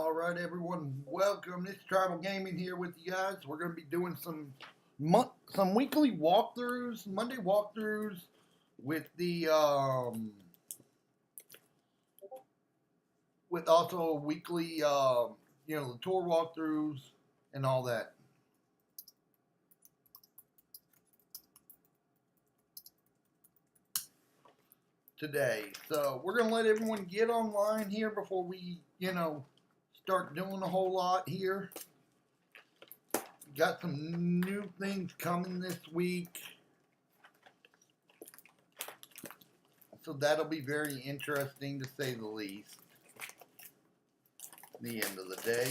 All right, everyone, welcome. It's Tribal Gaming here with you guys. We're going to be doing some weekly walkthroughs, Monday walkthroughs with the with also weekly the tour walkthroughs and all that today. So we're going to let everyone get online here before we start doing a whole lot here. Got some new things coming this week. So that'll be very interesting to say the least. The end of the day.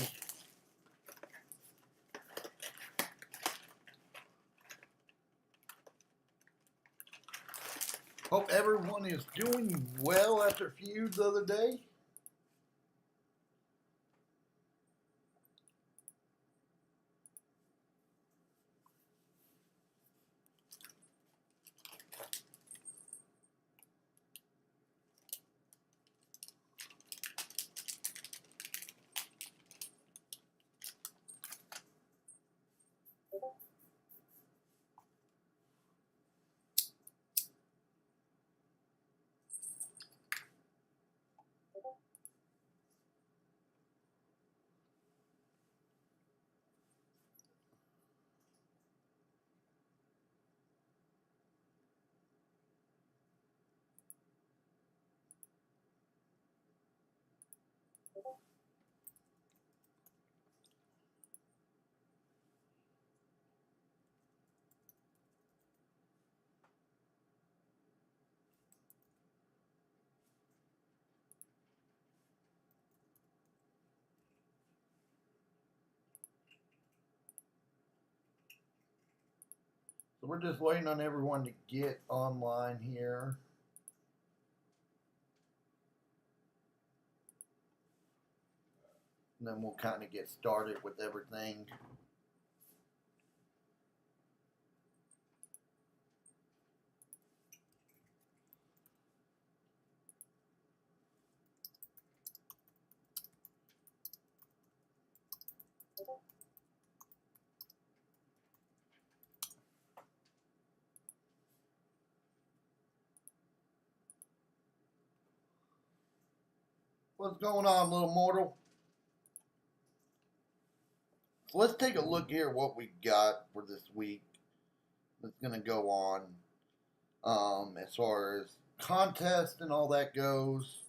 Hope everyone is doing well after feuds the other day. So we're just waiting on everyone to get online here. And then we'll kind of get started with everything. What's going on, little mortal? So let's take a look here at what we got for this week. That's going to go on as far as contest and all that goes.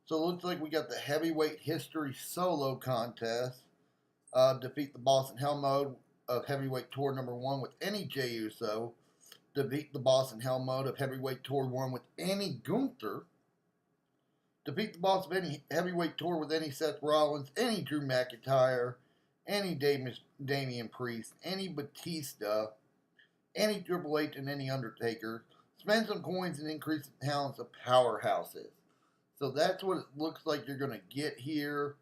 So it looks like we got the Heavyweight History Solo Contest. Defeat the boss in Hell mode of Heavyweight Tour number 1 with any Jey Uso. Defeat the boss in Hell mode of Heavyweight Tour 1 with any Gunther. Defeat the boss of any Heavyweight Tour with any Seth Rollins, any Drew McIntyre, any Damian Priest, any Batista, any Triple H, and any Undertaker. Spend some coins and increase the talents of powerhouses. So that's what it looks like you're going to get here.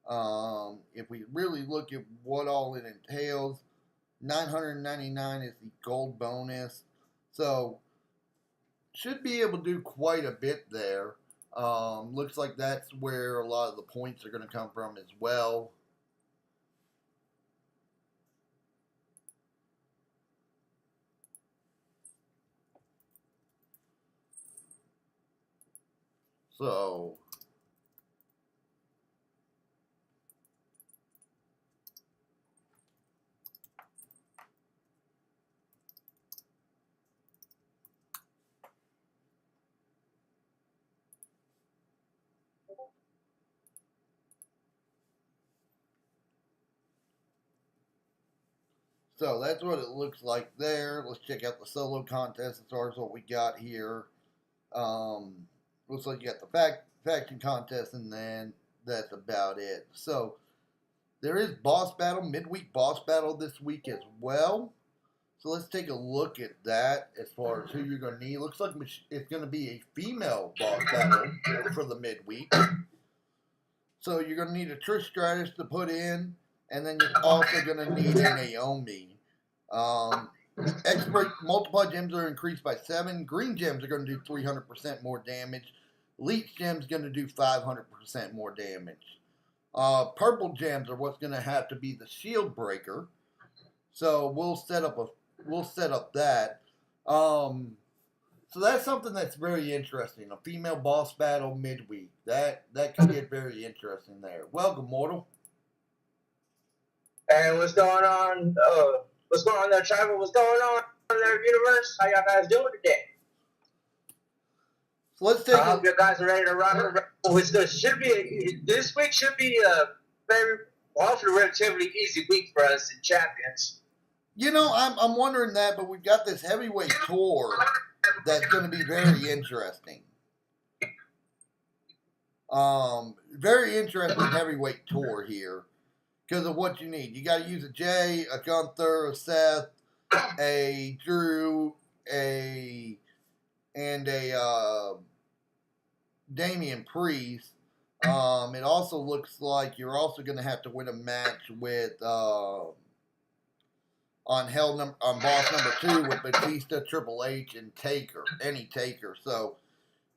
If we really look at what all it entails, $999 is the gold bonus. So should be able to do quite a bit there. Looks like that's where a lot of the points are going to come from as well. So So that's what it looks like there. Let's check out the solo contest as far as what we got here. Looks like you got the faction contest, and then that's about it. So there is boss battle, midweek boss battle this week as well. So let's take a look at that as far as who you're going to need. Looks like it's going to be a female boss battle for the midweek. So you're going to need a Trish Stratus to put in, and then you're also going to need a Naomi. Expert multiply gems are increased by 7. Green gems are going to do 300% more damage. Leech gems going to do 500% more damage. Purple gems are what's going to have to be the shield breaker. So we'll set up that. So that's something that's very interesting. A female boss battle midweek. That could get very interesting there. Welcome, Mortal. Hey, what's going on? What's going on there, Trevor? What's going on in their universe? How y'all guys doing today? So let's take. I hope you guys are ready to rock and roll. This week should be a very hopefully relatively easy week for us in champions. You know, I'm wondering that, but we've got this heavyweight tour that's going to be very interesting. Very interesting heavyweight tour here because of what you need. You got to use a Jay, a Gunther, a Seth, a Drew, and a Damian Priest. It also looks like you're also going to have to win a match with on boss number 2 with Batista, Triple H, and Taker, any Taker. So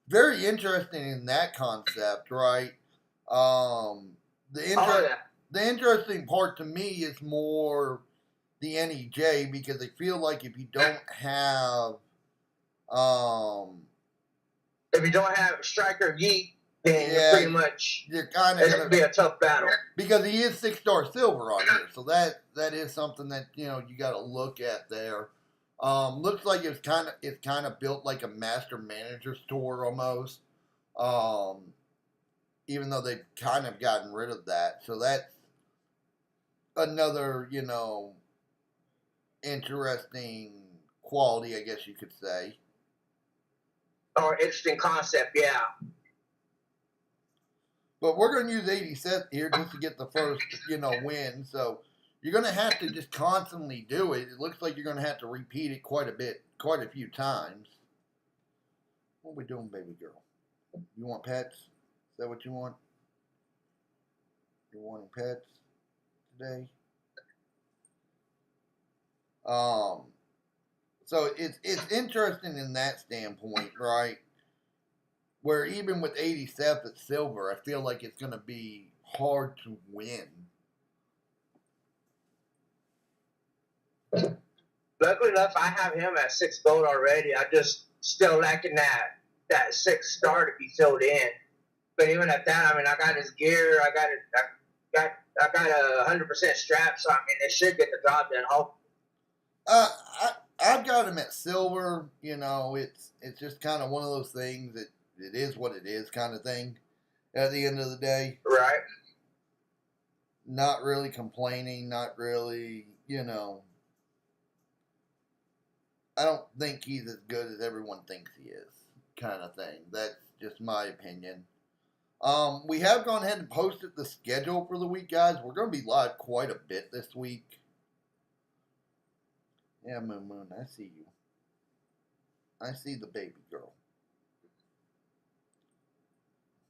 very interesting in that concept, right? The interesting part to me is more the NEJ because I feel like if you don't have Striker Yeet, then you're kind of going to be a tough battle because he is 6-star silver on here, so that is something that you got to look at there. Looks like it's kind of built like a master manager's tour almost. Even though they've kind of gotten rid of that, so that's another interesting quality, I guess you could say. Or interesting concept, yeah. But we're going to use 80 Seth here just to get the first, win. So you're going to have to just constantly do it. It looks like you're going to have to repeat it quite a few times. What are we doing, baby girl? You want pets? Is that what you want? You're wanting pets today? So it's interesting in that standpoint, right? Where even with 80 Seth at silver, I feel like it's going to be hard to win. Luckily enough, I have him at 6 gold already. I'm just still lacking that 6 star to be filled in. But even at that, I mean, I got his gear. I got a 100% strap, so I mean, they should get the job done. Hopefully. I've got him at silver. It's just kind of one of those things that it is what it is kind of thing at the end of the day. Right. Not really complaining, not really, I don't think he's as good as everyone thinks he is kind of thing. That's just my opinion. We have gone ahead and posted the schedule for the week, guys. We're going to be live quite a bit this week. Yeah, Moon, I see you. I see the baby girl.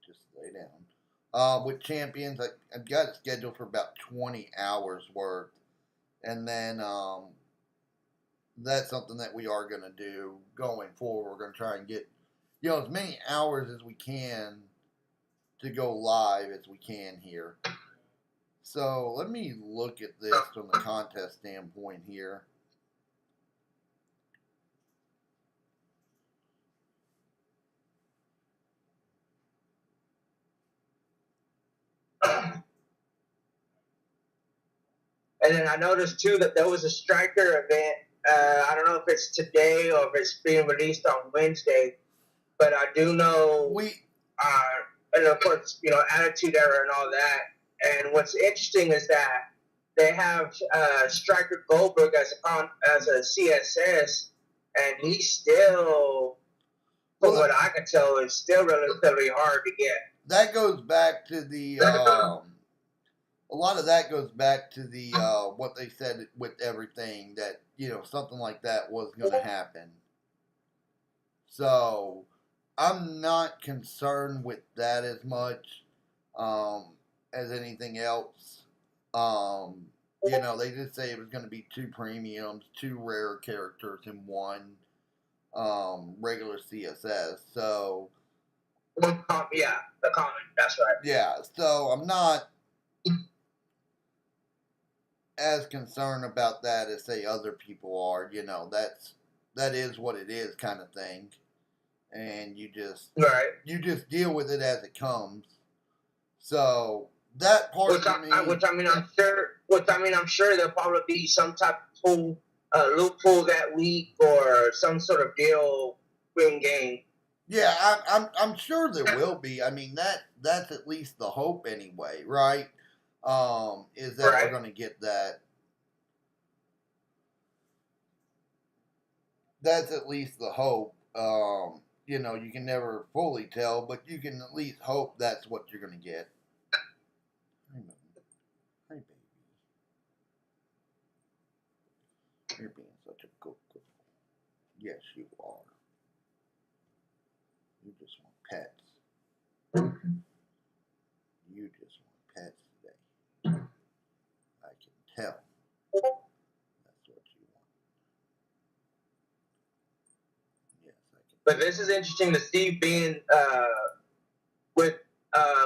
Just lay down. With champions, I've got it scheduled for about 20 hours worth. And then that's something that we are going to do going forward. We're going to try and get as many hours as we can to go live as we can here. So let me look at this from the contest standpoint here. And then I noticed too that there was a striker event. I don't know if it's today or if it's being released on Wednesday, but I do know and of course, Attitude Era and all that. And what's interesting is that they have Striker Goldberg as a CSS, and he's still, from what I can tell, is still relatively hard to get. That goes back to the a lot of that goes back to the what they said with everything that something like that was going to happen. So I'm not concerned with that as much as anything else. They did say it was going to be 2 premiums, 2 rare characters, and 1 regular CSS. So yeah, the common. That's right. Yeah, so I'm not as concerned about that as say other people are. You know, that is what it is, kind of thing, and you just deal with it as it comes. So that part which I mean, I'm sure there'll probably be some type of loophole that week or some sort of deal win game. Yeah, I'm sure there will be. I mean that's at least the hope anyway, right? Is that we're going to get that. That's at least the hope. You know, you can never fully tell, but you can at least hope that's what you're going to get. Hi, baby. You're being such a good girl. Yes, you are. You just want pets. You just want pets today. I can tell. That's what you want. Yes, I can. But this is interesting to see being with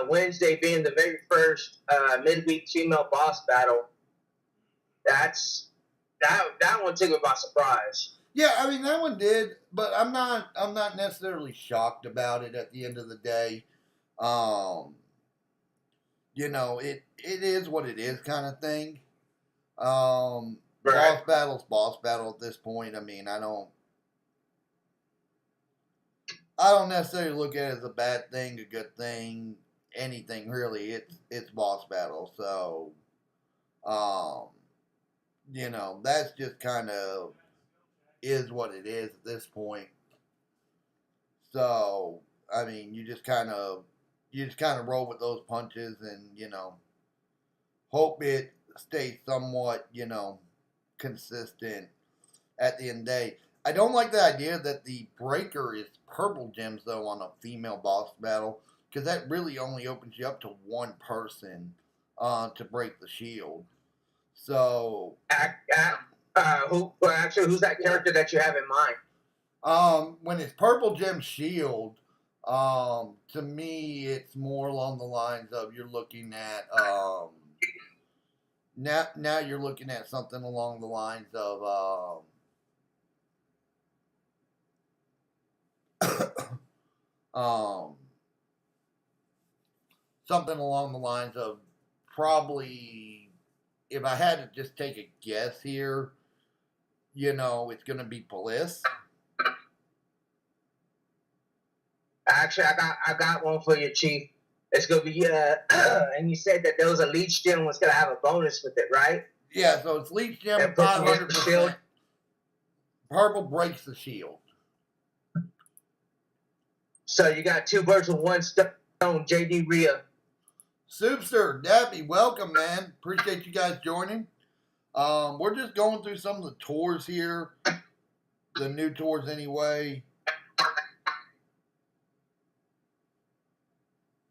Wednesday being the very first midweek female boss battle. That one took me by surprise. Yeah, I mean that one did, but I'm not necessarily shocked about it at the end of the day. You know, it is what it is kind of thing. Boss battle at this point. I mean, I don't necessarily look at it as a bad thing, a good thing, anything really. It's boss battle. So you know, that's just kind of is what it is at this point. So, I mean, you just kind of roll with those punches and, you know, hope it stays somewhat, you know, consistent at the end of the day. I don't like the idea that the breaker is purple gems, though, on a female boss battle, because that really only opens you up to one person to break the shield. So... who's that character that you have in mind? When it's purple gem shield, to me, it's more along the lines of you're looking at, now you're looking at something along the lines of, something along the lines of probably, if I had to just take a guess here, you know, it's going to be Police. Actually, I got one for you, Chief. It's gonna be and you said that there was a leech gem was gonna have a bonus with it, right? Yeah, so it's leech gem 500%. Purple breaks the shield. So you got two birds with one stone, JD Rhea. Soupster, Debbie, welcome, man. Appreciate you guys joining. We're just going through some of the tours here, the new tours anyway,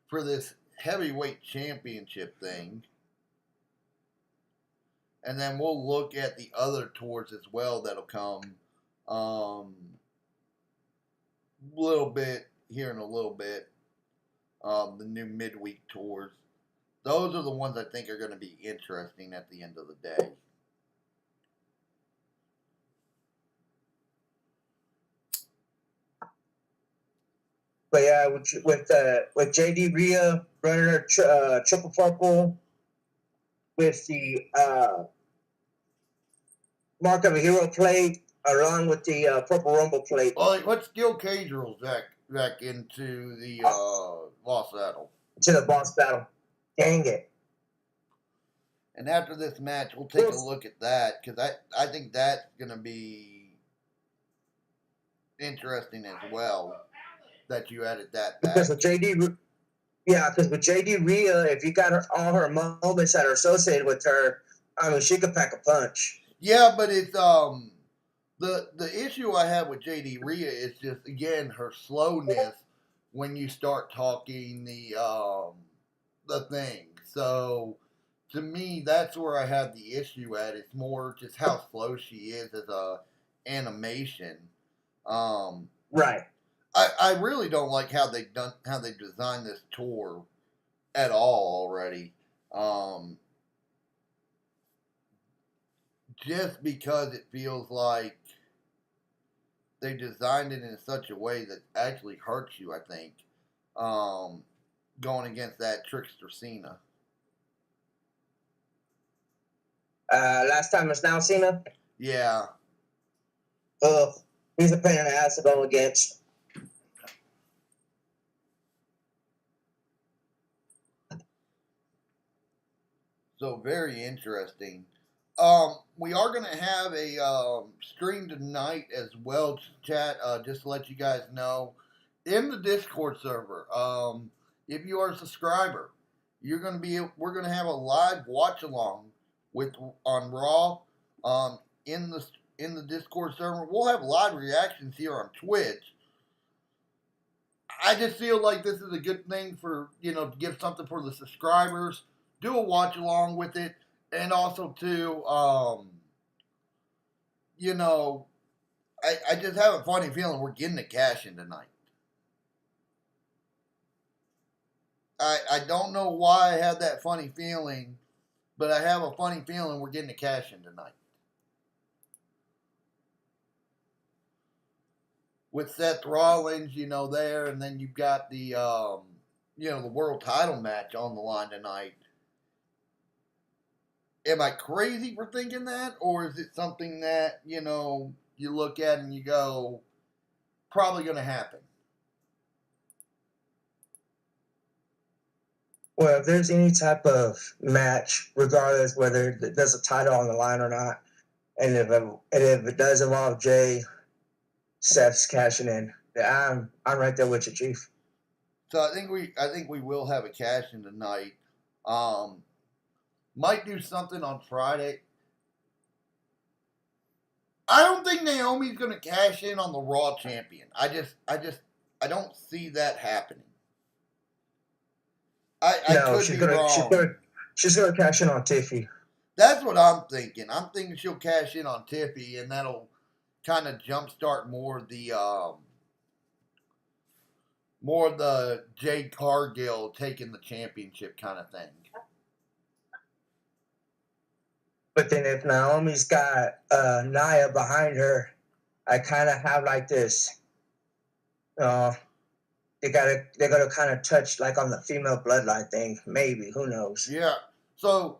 for this heavyweight championship thing. And then we'll look at the other tours as well that'll come a little bit here in a little bit. The new midweek tours. Those are the ones I think are going to be interesting at the end of the day. But yeah, with JD Rhea running her triple purple with the Mark of a Hero plate along with the Purple Rumble plate. Well, what skill cage rules back into the boss battle? To the boss battle. Dang it. And after this match, we'll take a look at that, because I think that's going to be interesting as well, that you added that back. Because with JD Rhea, if you got all her moments that are associated with her, I mean, she could pack a punch. Yeah, but it's the issue I have with JD Rhea is just, again, her slowness when you start talking the thing. So to me, that's where I have the issue at. It's more just how slow she is as a animation. Right. I really don't like how they designed this tour at all already. just because it feels like they designed it in such a way that actually hurts you, I think, going against that Trickster Cena. Last time it's now Cena? Yeah. Ugh. He's a pain in the ass to go against. So very interesting. We are going to have a stream tonight as well, chat, just to let you guys know. In the Discord server, if you are a subscriber, we're going to have a live watch along on Raw, in the Discord server. We'll have live reactions here on Twitch. I just feel like this is a good thing for, to give something for the subscribers, do a watch along with it, and also to, I just have a funny feeling we're getting the cash in tonight. I don't know why I have that funny feeling, but I have a funny feeling we're getting the cash in tonight. With Seth Rollins, there, and then you've got the, the world title match on the line tonight. Am I crazy for thinking that, or is it something that, you look at and you go, probably going to happen? Well, if there's any type of match, regardless whether there's a title on the line or not, and if it does involve Jay, Seth's cashing in, I'm right there with you, Chief. So I think we will have a cash in tonight. Might do something on Friday. I don't think Naomi's going to cash in on the Raw champion. I don't see that happening. No, she's gonna cash in on Tiffy. That's what I'm thinking. I'm thinking she'll cash in on Tiffy, and that'll kind of jumpstart more the Jade Cargill taking the championship kind of thing. But then if Naomi's got Nia behind her, I kind of have like this. They're gonna kind of touch like on the female bloodline thing, maybe. Who knows? Yeah. So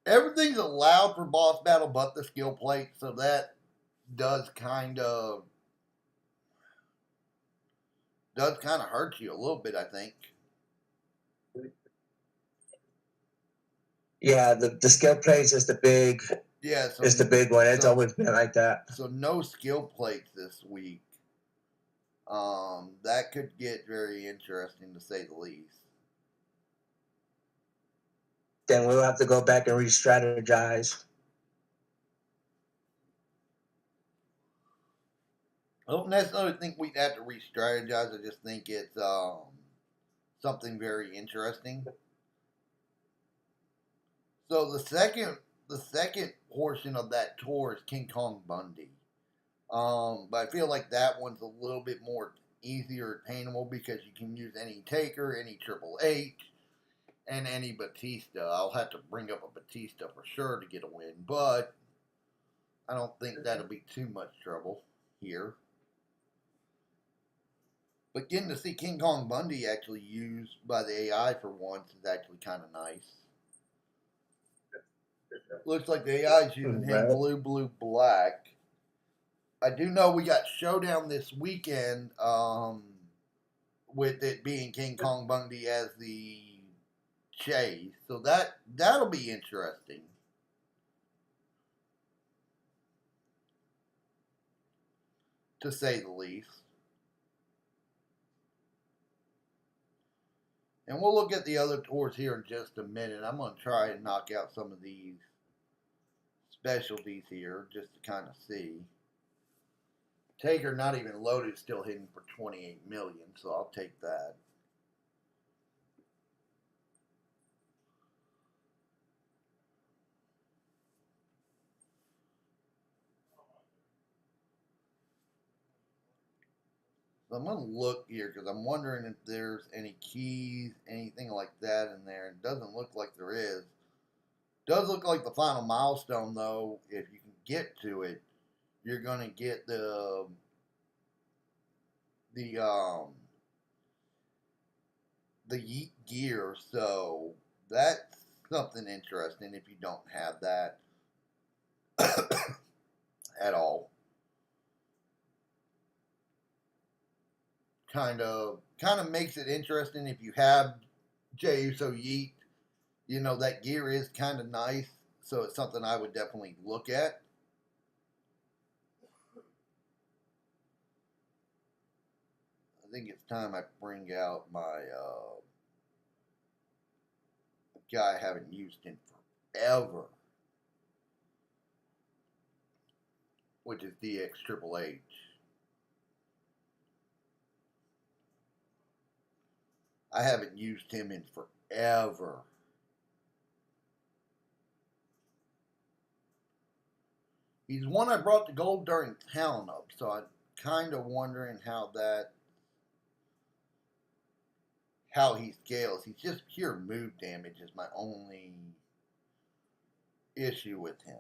everything's allowed for Boss Battle but the skill plate, so that does kind of hurt you a little bit, I think. Yeah, the skill plates is the big. Yeah, it's the big one. It's always been like that. So no skill plates this week. That could get very interesting, to say the least. Then we'll have to go back and re-strategize. I don't necessarily think we'd have to re-strategize. I just think it's something very interesting. So the second portion of that tour is King Kong Bundy. But I feel like that one's a little bit more easier attainable because you can use any Taker, any Triple H, and any Batista. I'll have to bring up a Batista for sure to get a win, but I don't think that'll be too much trouble here. But getting to see King Kong Bundy actually used by the AI for once is actually kind of nice. Looks like the AI is using him blue, black. I do know we got Showdown this weekend, with it being King Kong Bundy as the chase. So that'll be interesting. To say the least. And we'll look at the other tours here in just a minute. I'm going to try and knock out some of these specialties here just to kind of see. Taker not even loaded, still hitting for 28 million, so I'll take that. So I'm going to look here because I'm wondering if there's any keys, anything like that in there. It doesn't look like there is. Does look like the final milestone, though, if you get to it, you're gonna get the Yeet gear. So that's something interesting if you don't have that at all. Kind of makes it interesting if you have Jey Uso Yeet. You know, that gear is kind of nice, so it's something I would definitely look at. I think it's time I bring out my guy I haven't used in forever, which is DX Triple H. I haven't used him in forever. He's one I brought to gold during Town Up, so I'm kind of wondering how he scales. He's just pure move damage is my only issue with him.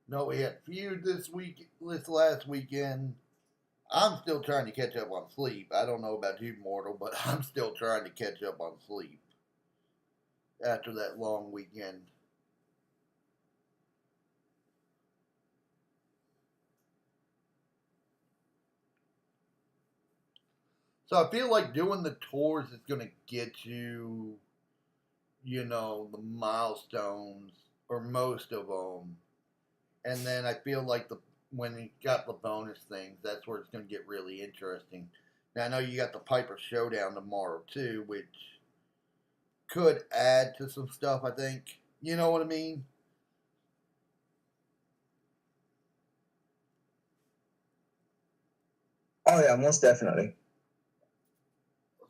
No, we had feud this last weekend. I'm still trying to catch up on sleep. I don't know about you, Mortal, but I'm still trying to catch up on sleep after that long weekend. So I feel like doing the tours is going to get you, the milestones, or most of them. And then I feel like when you got the bonus things, that's where it's going to get really interesting. Now I know you got the Piper Showdown tomorrow too, which could add to some stuff, I think. You know what I mean? Oh yeah, most definitely.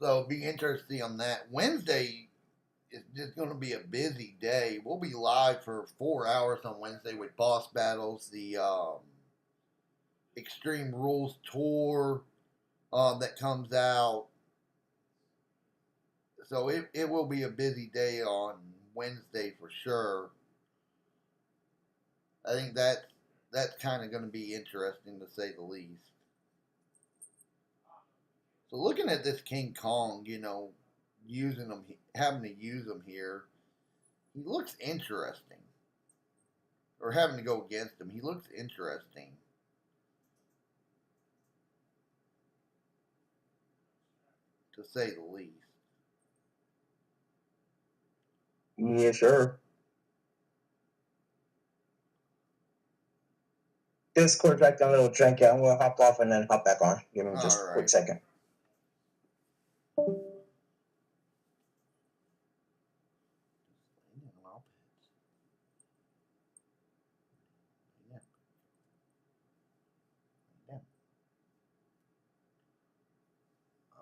So it'll be interesting on that. Wednesday is just going to be a busy day. We'll be live for 4 hours on Wednesday with Boss Battles, the Extreme Rules tour that comes out. So it will be a busy day on Wednesday for sure. I think that's kind of going to be interesting to say the least. So looking at this King Kong, using him, having to use him here, he looks interesting. Or having to go against him, he looks interesting. To say the least. Yeah, sure. Discord back a little drink. Yeah, I'm gonna hop off and then hop back on. Give me just a quick second.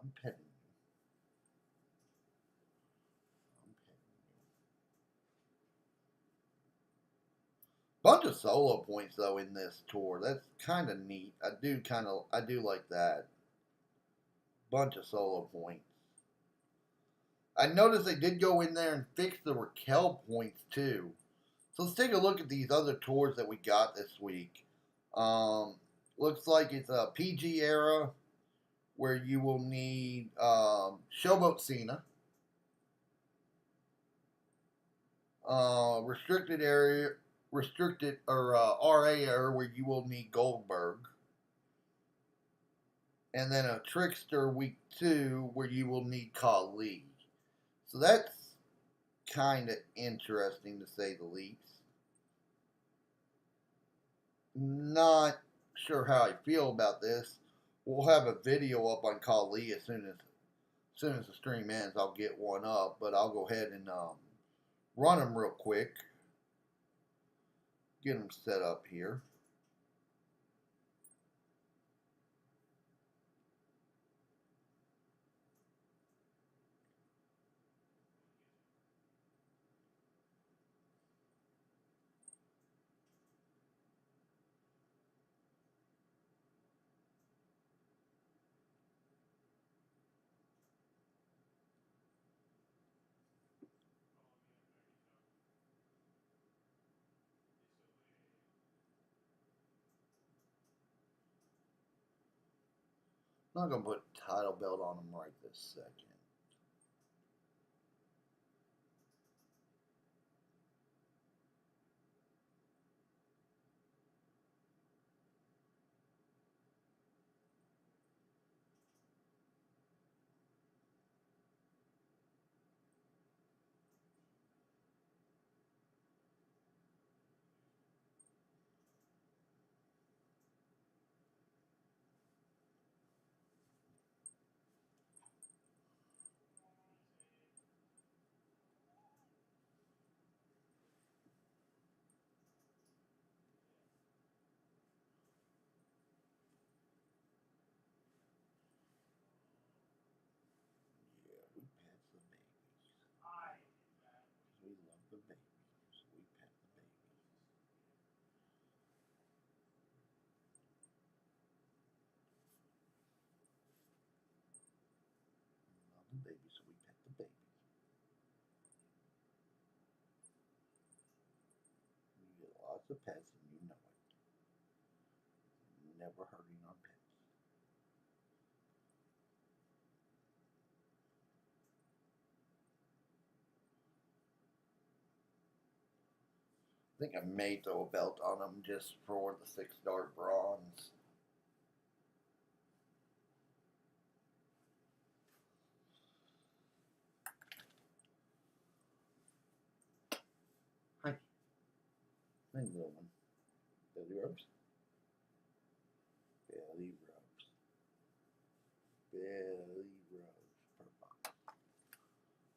I'm petting you. Bunch of solo points though in this tour. That's kind of neat. I do like that. Bunch of solo points. I noticed they did go in there and fix the Raquel points too. So let's take a look at these other tours that we got this week. Looks like it's a PG era where you will need Showboat Cena. Restricted or RA era where you will need Goldberg. And then a Trickster week 2 where you will need Khali. So that's kind of interesting to say the least. Not sure how I feel about this. We'll have a video up on Khali as soon as the stream ends. I'll get one up, but I'll go ahead and run them real quick. Get them set up here. I'm not going to put a title belt on them right this second. Yeah, we pet the babies. We love the babies. We pet the babies. We love the babies, so we pet the babies. We get lots of pets, and you know it. Never hurting our pets. I think I may throw a belt on them just for the 6-star bronze. Hi. Hi, little one. Belly rubs. Belly rubs. Belly rubs. Per box.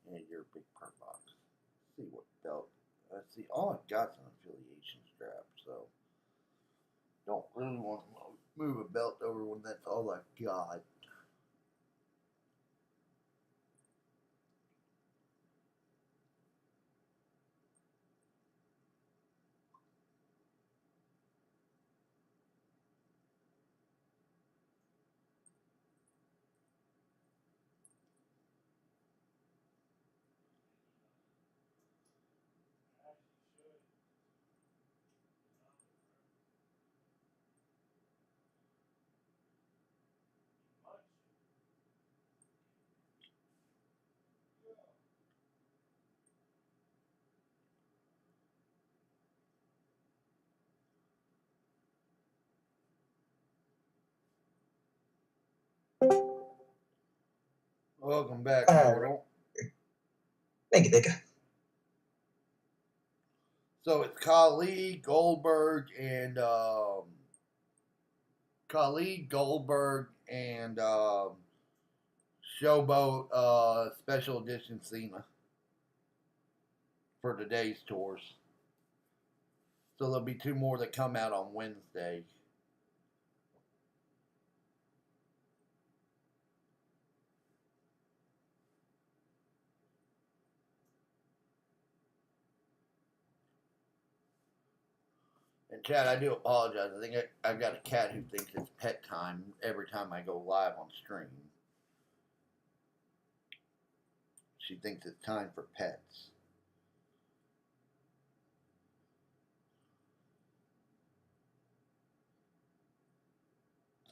Yeah, you're a big per box. Let's see what belt. Let's see. All I've got's an affiliation strap, so don't really want to move a belt over when that's all I've got. Welcome back, Mortal. Thank you. So it's Khali, Goldberg, and Showboat Special Edition Cena for today's tours. So there'll be 2 more that come out on Wednesday. And Chad, I do apologize. I think I've got a cat who thinks it's pet time every time I go live on stream. She thinks it's time for pets.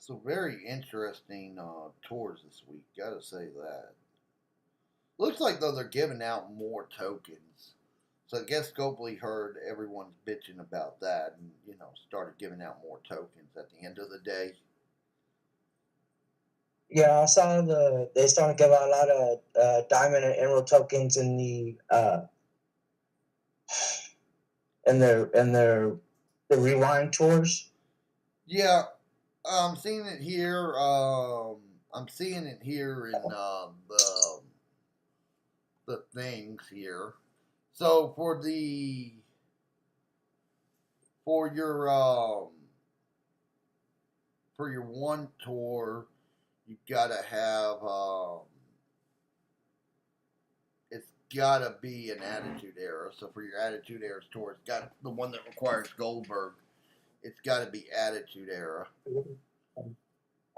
So very interesting tours this week. Gotta say that. Looks like though they're giving out more tokens. So I guess Scopely heard everyone's bitching about that, and started giving out more tokens at the end of the day. Yeah, I saw they started to give out a lot of diamond and emerald tokens in the rewind tours. Yeah, I'm seeing it here. I'm seeing it here in the things here. So for your one tour, you gotta have it's gotta be an Attitude Era. So for your Attitude Era tour, it's got the one that requires Goldberg. It's got to be Attitude Era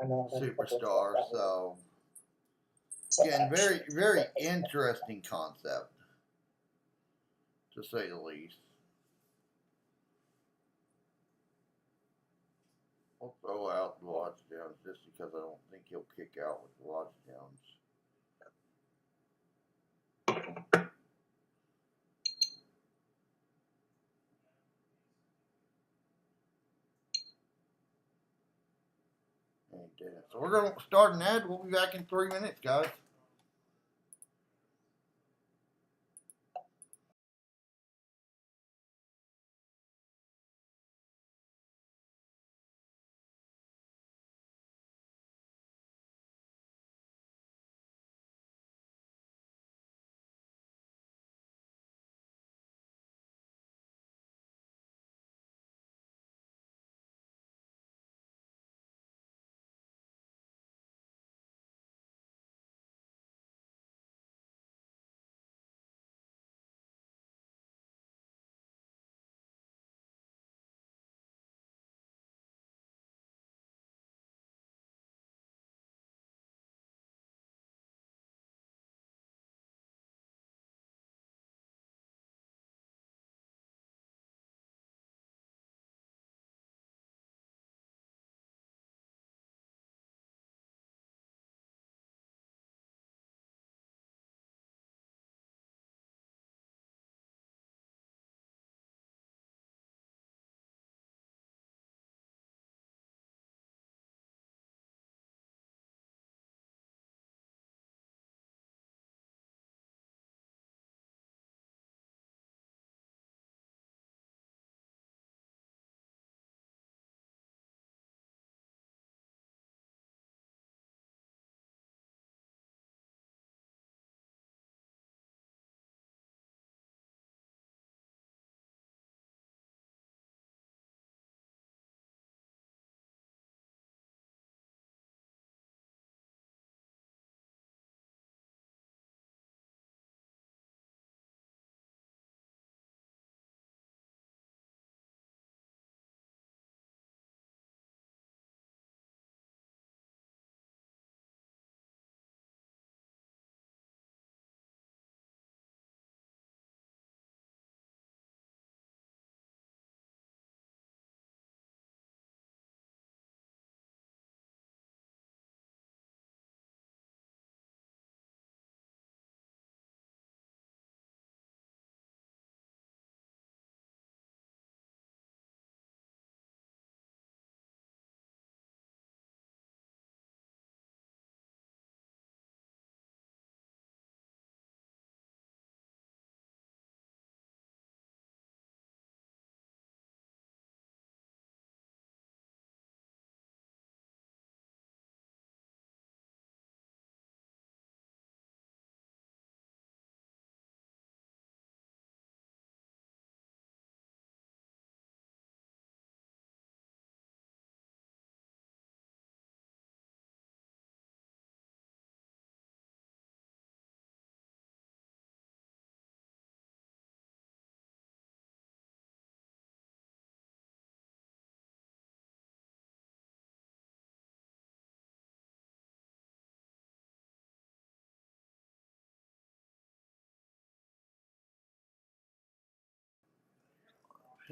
Superstar. So again, very very interesting concept, to say the least. We'll throw out Lodge Jones just because I don't think he'll kick out with Lodge Jones. So we're going to start an ad. We'll be back in 3 minutes, guys.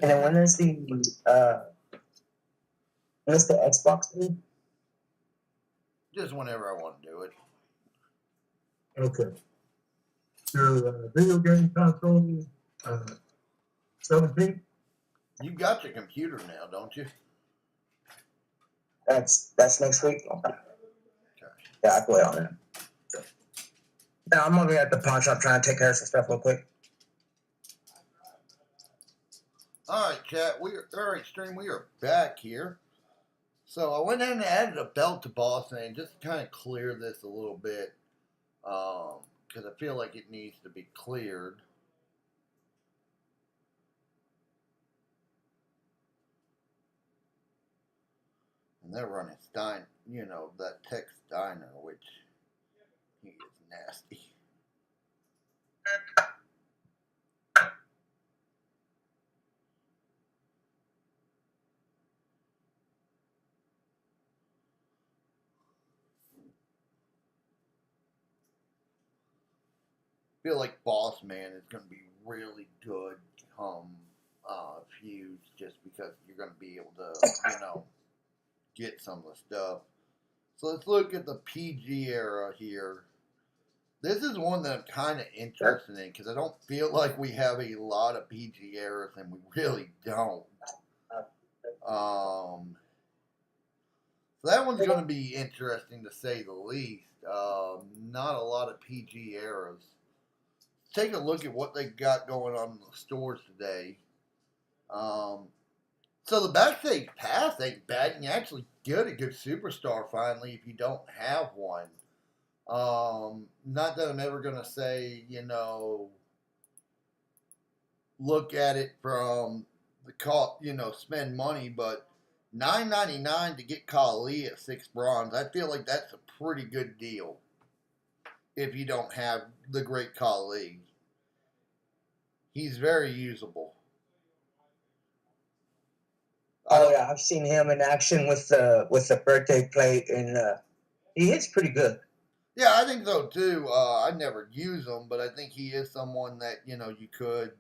And then when is the Xbox thing? Just whenever I want to do it. Okay. Your video game console, 17? You got your computer now, don't you? That's next week. Okay. Okay. Yeah, I play on it. Now I'm over at the pawn shop trying to take care of some stuff real quick. All right, chat. Stream. We are back here. So I went in and added a belt to Boss Name just to kind of clear this a little bit, because I feel like it needs to be cleared. they're running Stein, that Tex Steiner, which he is nasty. I feel like Boss Man is going to be really good come feuds just because you're going to be able to, get some of the stuff. So let's look at the PG era here. This is one that I'm kind of interested in because I don't feel like we have a lot of PG eras, and we really don't. So that one's going to be interesting to say the least. Not a lot of PG eras. Take a look at what they got going on in the stores today. So the backstage pass ain't bad, and you actually get a good superstar finally if you don't have one. Not that I'm ever gonna say, look at it from the cost, spend money, but $9.99 to get Khali at 6 bronze, I feel like that's a pretty good deal if you don't have the great Khali. He's very usable. Oh yeah, I've seen him in action with the birthday plate, and he hits pretty good. Yeah, I think so too. I never use him, but I think he is someone that you could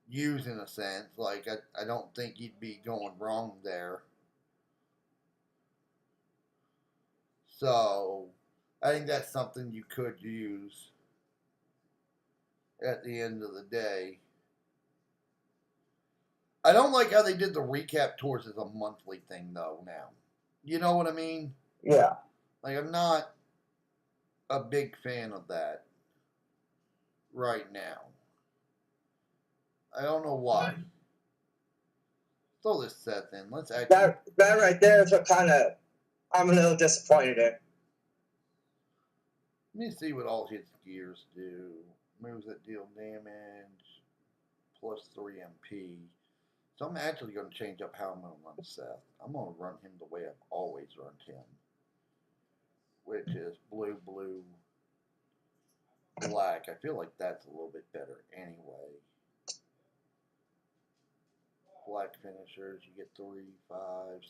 use in a sense. Like I don't think you'd be going wrong there. So I think that's something you could use at the end of the day. I don't like how they did the recap tours as a monthly thing though now. You know what I mean? Yeah. Like I'm not a big fan of that right now. I don't know why. Throw this Seth in. Let's actually. That right there is what I'm a little disappointed in. Let me see what all his gears do. Moves that deal damage, plus 3 MP. So I'm actually going to change up how I'm going to run Seth. I'm going to run him the way I've always run him, which is blue, blue, black. I feel like that's a little bit better anyway. Black finishers, you get 3, 5,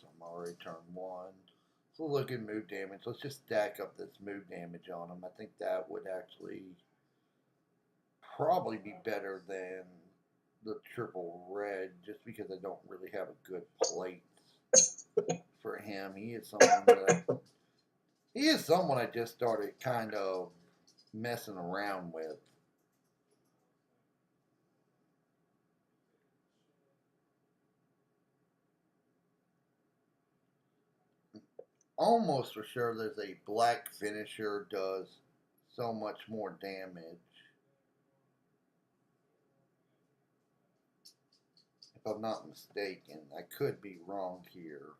so I'm already turned 1. So look at move damage. Let's just stack up this move damage on him. I think that would actually probably be better than the triple red, just because I don't really have a good plate for him. He is someone I just started kind of messing around with. Almost for sure there's a black finisher does so much more damage. If I'm not mistaken, I could be wrong here.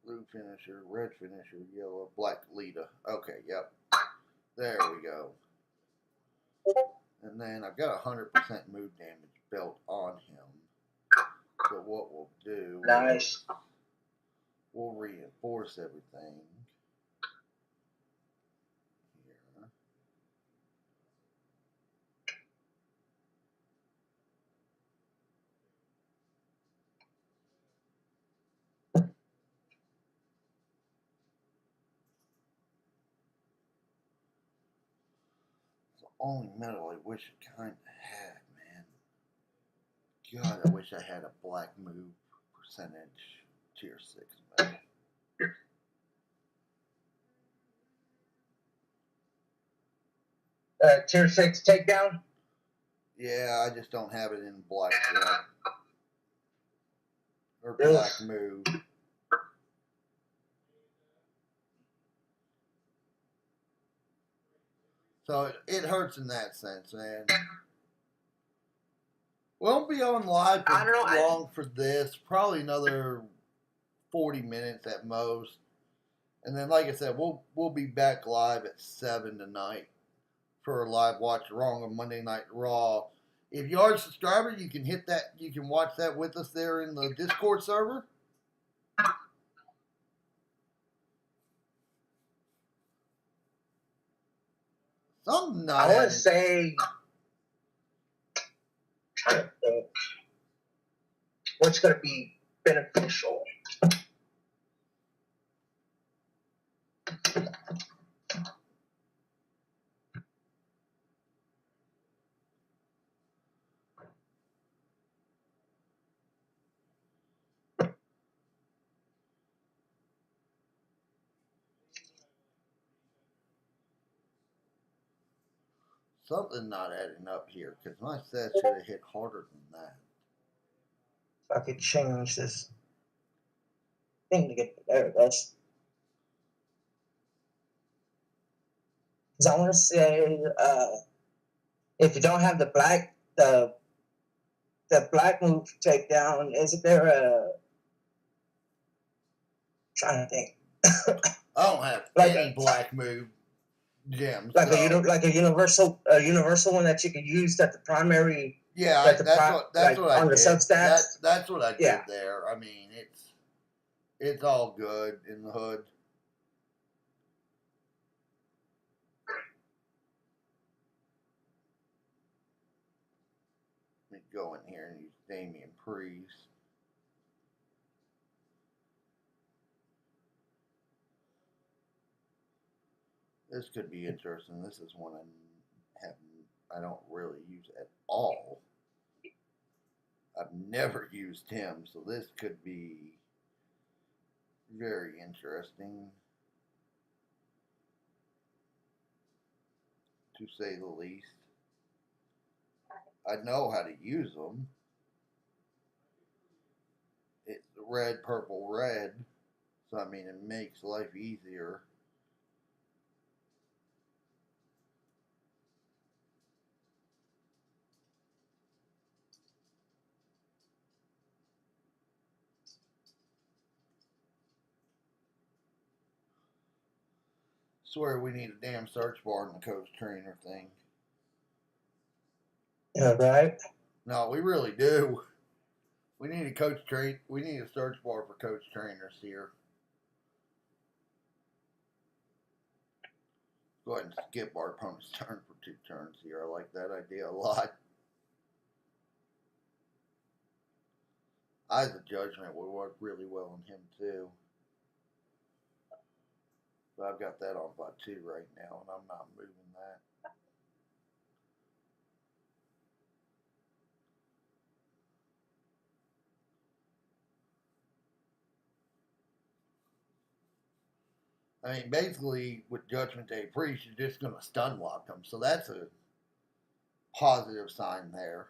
Blue finisher, red finisher, yellow, black Lita. Okay, yep. There we go. And then I've got 100% move damage belt on him. So what we'll do is we'll reinforce everything. Here. It's the only medal I wish I kind of had, man. God, I wish I had a black move percentage tier 6 medal. Tier 6 takedown? Yeah, I just don't have it in black yet. Or black move. So it hurts in that sense, man. Won't be on live for long for this. Probably another 40 minutes at most. And then, like I said, we'll be back live at 7 tonight for a live watch wrong on Monday Night Raw. If you are a subscriber, you can hit that. You can watch that with us there in the Discord server. Something not. I want to say, what's going to be beneficial. Something not adding up here because my set should have hit harder than that. If I could change this thing to get there, it goes. Because I want to say, if you don't have the black move takedown, isn't there a? I'm trying to think. I don't have like any black move gems. Like a universal one that you could use at the primary. Yeah, that's what I on did. The substats. That's what I did there. I mean, it's all good in the hood. Let me go in here and use Damian Priest. This could be interesting. This is one I don't really use at all. I've never used him, so this could be very interesting, to say the least. I know how to use them. It's red, purple, red, so I mean it makes life easier. Swear we need a damn search bar in the coach trainer thing. Yeah, right. No, we really do. We need we need a search bar for coach trainers here. Go ahead and skip our opponent's turn for 2 turns here. I like that idea a lot. Eyes of Judgment would work really well on him too. But I've got that on by 2 right now, and I'm not moving that. I mean, basically, with Judgment Day Priest, you're just going to stun lock them. So that's a positive sign there.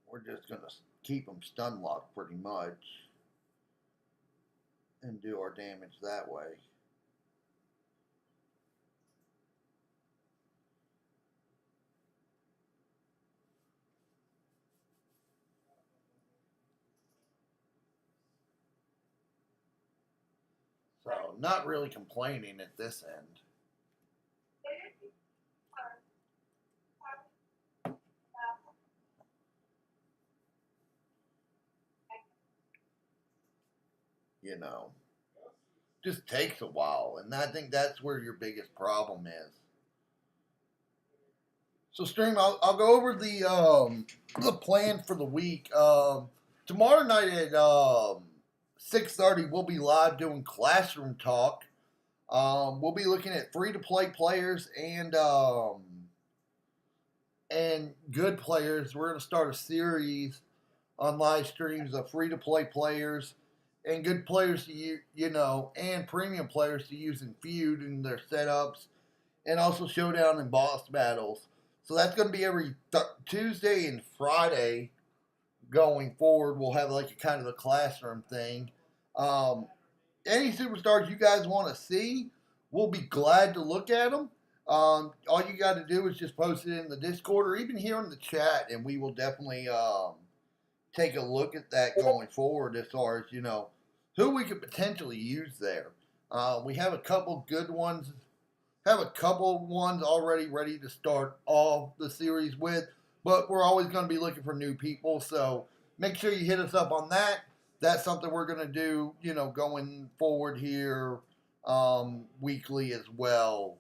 We're just going to keep them stun locked pretty much and do our damage that way. So, not really complaining at this end. You know, just takes a while, and I think that's where your biggest problem is. So, stream, I'll go over the plan for the week. Tomorrow night at 6:30, we'll be live doing Classroom Talk. We'll be looking at free-to-play players and good players. We're going to start a series on live streams of free-to-play players and good players to use, and premium players to use in feud in their setups, and also showdown and boss battles. So that's going to be every Tuesday and Friday going forward. We'll have like a kind of a classroom thing. Any superstars you guys want to see, we'll be glad to look at them. All you got to do is just post it in the Discord or even here in the chat, and we will definitely take a look at that going forward as far as, who we could potentially use there. We have a couple good ones. Have a couple ones already ready to start all the series with, but we're always going to be looking for new people. So make sure you hit us up on that. That's something we're going to do, going forward here weekly as well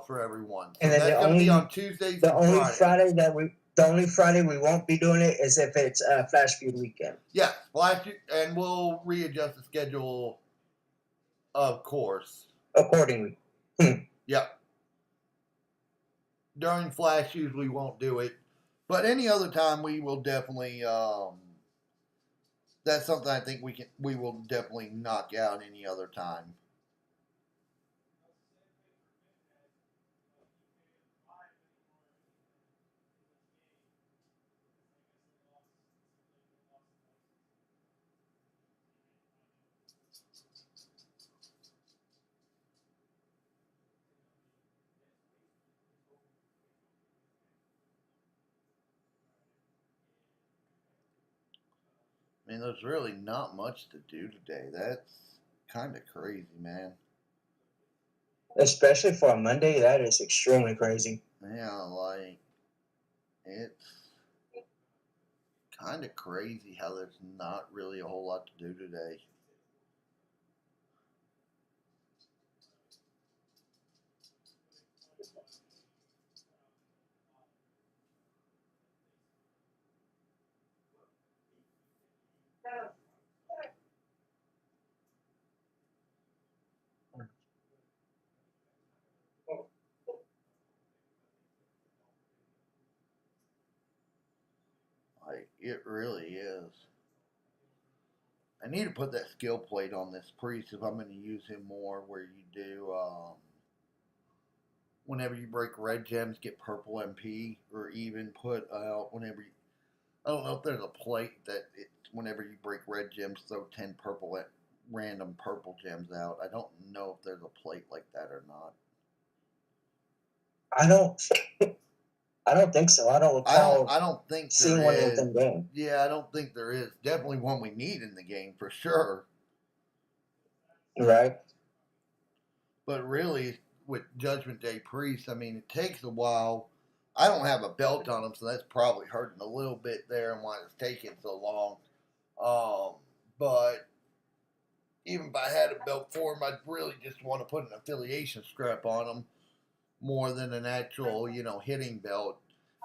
for everyone. So And then that's going to be on Tuesdays and Fridays. The only Friday we won't be doing it is if it's Flash Feud weekend. Yeah, and we'll readjust the schedule, of course, accordingly. Yep. During Flash, usually won't do it, but any other time we will definitely. That's something I think we will definitely knock out any other time. I mean, there's really not much to do today. That's kind of crazy, man. Especially for a Monday, that is extremely crazy. Yeah, it's kind of crazy how there's not really a whole lot to do today. It really is. I need to put that skill plate on this priest if I'm going to use him more, where you do, whenever you break red gems, get purple MP, or even put out whenever you, I don't know if there's a plate that whenever you break red gems, throw 10 random purple gems out. I don't know if there's a plate like that or not. I don't think so. I don't recall. I don't think seeing one within the game. Yeah, I don't think there is. Definitely one we need in the game for sure. Right. But really, with Judgment Day Priest, I mean, it takes a while. I don't have a belt on him, so that's probably hurting a little bit there and why it's taking so long. But even if I had a belt for him, I'd really just want to put an affiliation strap on him more than an actual, hitting belt.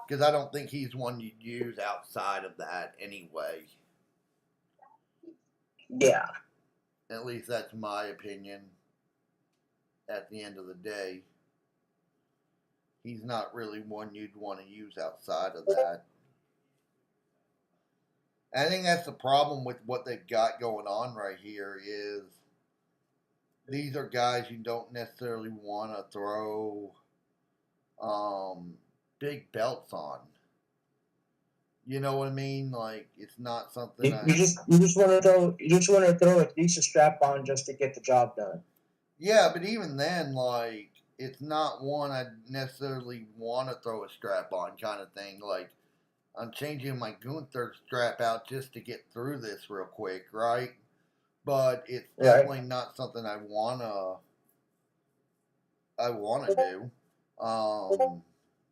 Because I don't think he's one you'd use outside of that anyway. Yeah. At least that's my opinion. At the end of the day, he's not really one you'd want to use outside of that. I think that's the problem with what they've got going on right here is these are guys you don't necessarily want to throw big belts on. You know what I mean? Like it's not something you just want to throw a decent strap on just to get the job done. Yeah, but even then, like it's not one I necessarily want to throw a strap on kind of thing. Like I'm changing my Gunther strap out just to get through this real quick, right? But it's definitely not something I wanna do,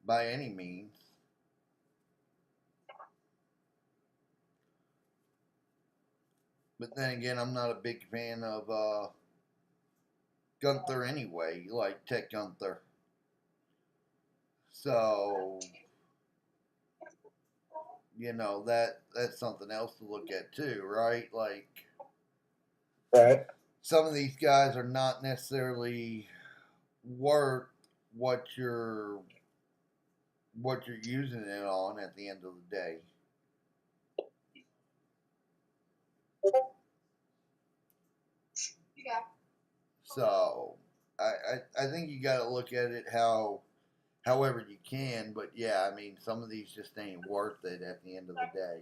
by any means. But then again, I'm not a big fan of Gunther anyway, like Tech Gunther. So that's something else to look at too, right? Like, some of these guys are not necessarily worth what you're using it on at the end of the day. Yeah. So I think you got to look at it however you can, but yeah, I mean some of these just ain't worth it at the end of the day.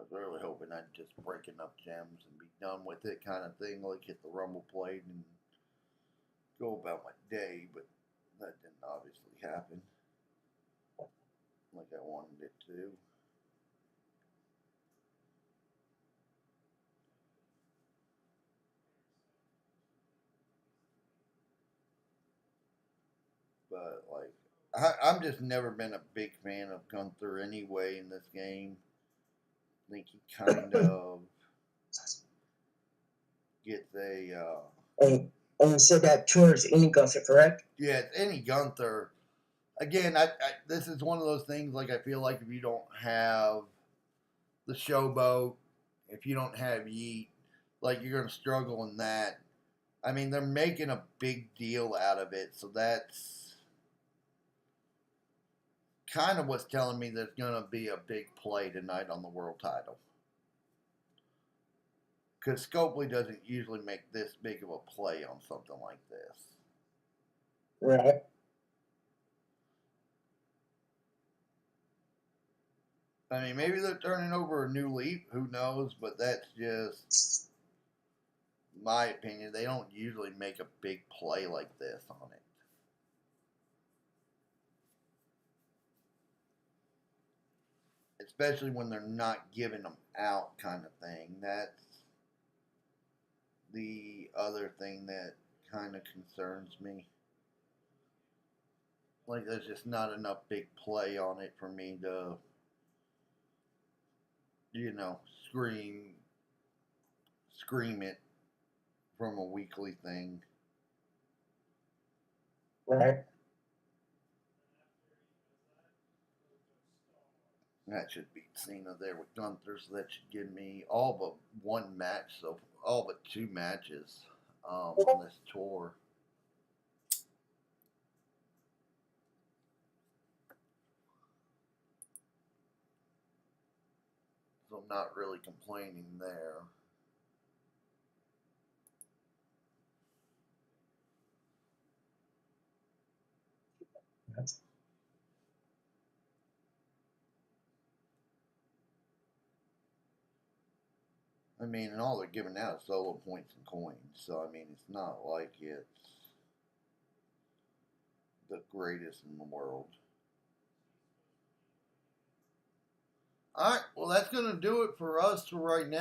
was really hoping I'd just break enough gems and be done with it, kind of thing, like hit the rumble plate and go about my day, but that didn't obviously happen like I wanted it to. But like, I'm just never been a big fan of Gunther anyway in this game. I think he kind of gets a. And you said that towards any Gunther, correct? Yeah, it's any Gunther. Again, this is one of those things. Like, I feel like if you don't have the Showboat, if you don't have Yeet, like, you're gonna struggle in that. I mean, they're making a big deal out of it, so that's kind of what's telling me there's gonna be a big play tonight on the world title. Because Scopely doesn't usually make this big of a play on something like this. Right. I mean, maybe they're turning over a new leaf. Who knows? But that's just my opinion. They don't usually make a big play like this on it. Especially when they're not giving them out, kind of thing. That's the other thing that kind of concerns me. Like, there's just not enough big play on it for me to, scream it from a weekly thing. Right. That should beat Cena there with Gunther, so that should give me all but one match, so all but two matches on this tour. So I'm not really complaining there. I mean, and all they're giving out is solo points and coins. So, I mean, it's not like it's the greatest in the world. All right, well, that's going to do it for us for right now.